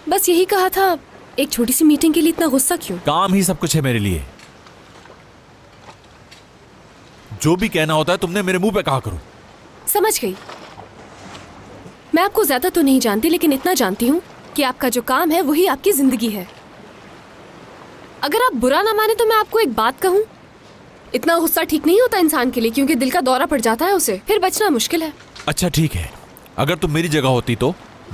बस यही कहा था, एक छोटी सी मीटिंग के लिए इतना गुस्सा क्यों? काम ही सब कुछ है मेरे लिए। जो भी कहना होता है तुमने मेरे मुंह पे कहा करो। समझ गई। मैं आपको ज्यादा तो नहीं जानती, लेकिन इतना जानती हूँ कि आपका जो काम है वही आपकी जिंदगी है। अगर आप बुरा ना माने तो मैं आपको एक बात कहूँ, इतना गुस्सा ठीक नहीं होता इंसान के लिए, क्योंकि दिल का दौरा पड़ जाता है उसे, फिर बचना मुश्किल है। अच्छा ठीक है, अगर तुम मेरी जगह होती तो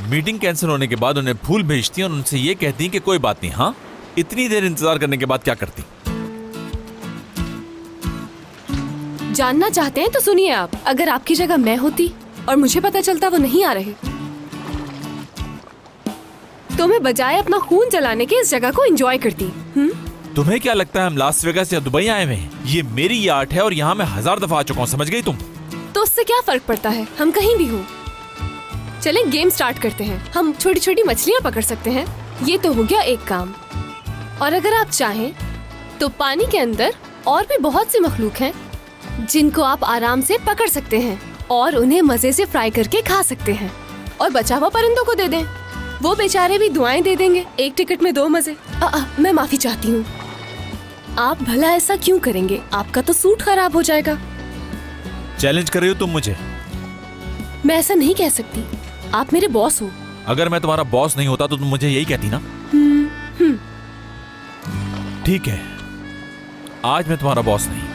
मीटिंग कैंसिल होने के बाद उन्हें फूल भेजती और उनसे ये कहती कि कोई बात नहीं। हाँ, इतनी देर इंतजार करने के बाद क्या करती? जानना चाहते हैं तो सुनिए आप। अगर आपकी जगह मैं होती और मुझे पता चलता वो नहीं आ रहे, तो मैं बजाय अपना खून जलाने के इस जगह को एंजॉय करती। तुम्हें क्या लगता है हम लास वेगास या दुबई आए हुए हैं? ये मेरी आर्ट है और यहाँ मैं 1000 दफा आ चुका हूँ, समझ गई तुम? तो उससे क्या फर्क पड़ता है, हम कहीं भी हो। चलें गेम स्टार्ट करते हैं। हम छोटी छोटी मछलियाँ पकड़ सकते हैं, ये तो हो गया एक काम। और अगर आप चाहें तो पानी के अंदर और भी बहुत सी मखलूक हैं जिनको आप आराम से पकड़ सकते हैं और उन्हें मजे से फ्राई करके खा सकते हैं। और बचा हुआ परिंदों को दे दें, वो बेचारे भी दुआएं दे देंगे। एक टिकट में 2 मजे। मैं माफी चाहती हूँ। आप भला ऐसा क्यों करेंगे? आपका तो सूट खराब हो जाएगा। चैलेंज कर रही हो तुम मुझे? मैं ऐसा नहीं कह सकती, आप मेरे बॉस हो। अगर मैं तुम्हारा बॉस नहीं होता तो तुम मुझे यही कहती ना? ठीक है, आज मैं तुम्हारा बॉस नहीं।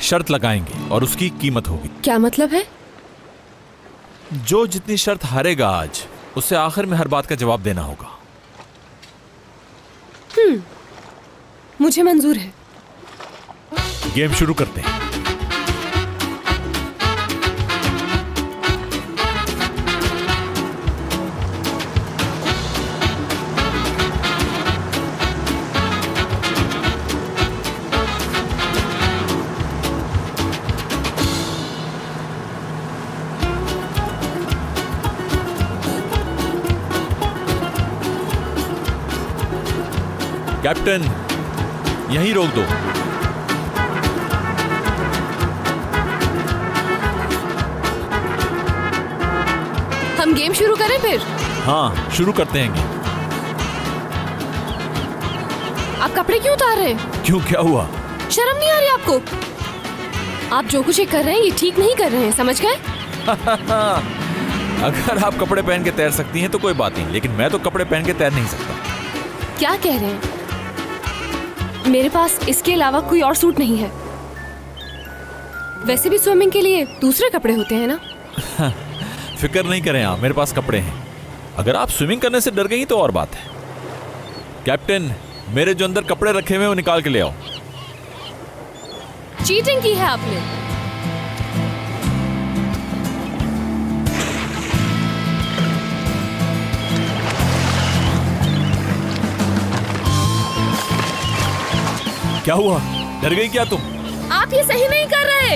शर्त लगाएंगे और उसकी कीमत होगी। क्या मतलब है? जो जितनी शर्त हारेगा आज, उसे आखिर में हर बात का जवाब देना होगा। मुझे मंजूर है। गेम शुरू करते हैं। कैप्टन, यहीं रोक दो। हम गेम शुरू करें फिर? हाँ, शुरू करते हैं गेम। आप कपड़े क्यों उतार रहे हैं? क्यों, क्या हुआ? शर्म नहीं आ रही आपको? आप जो कुछ ये कर रहे हैं ये ठीक नहीं कर रहे हैं, समझ गए? अगर आप कपड़े पहन के तैर सकती हैं तो कोई बात नहीं, लेकिन मैं तो कपड़े पहन के तैर नहीं सकता। क्या कह रहे हैं? मेरे पास इसके अलावा कोई और सूट नहीं है। वैसे भी स्विमिंग के लिए दूसरे कपड़े होते हैं ना। फिक्र नहीं करें आप, मेरे पास कपड़े हैं। अगर आप स्विमिंग करने से डर गई तो और बात है। कैप्टन, मेरे जो अंदर कपड़े रखे हुए वो निकाल के ले आओ। चीटिंग की है आपने। क्या हुआ, डर गई क्या तुम? आप ये सही नहीं कर रहे।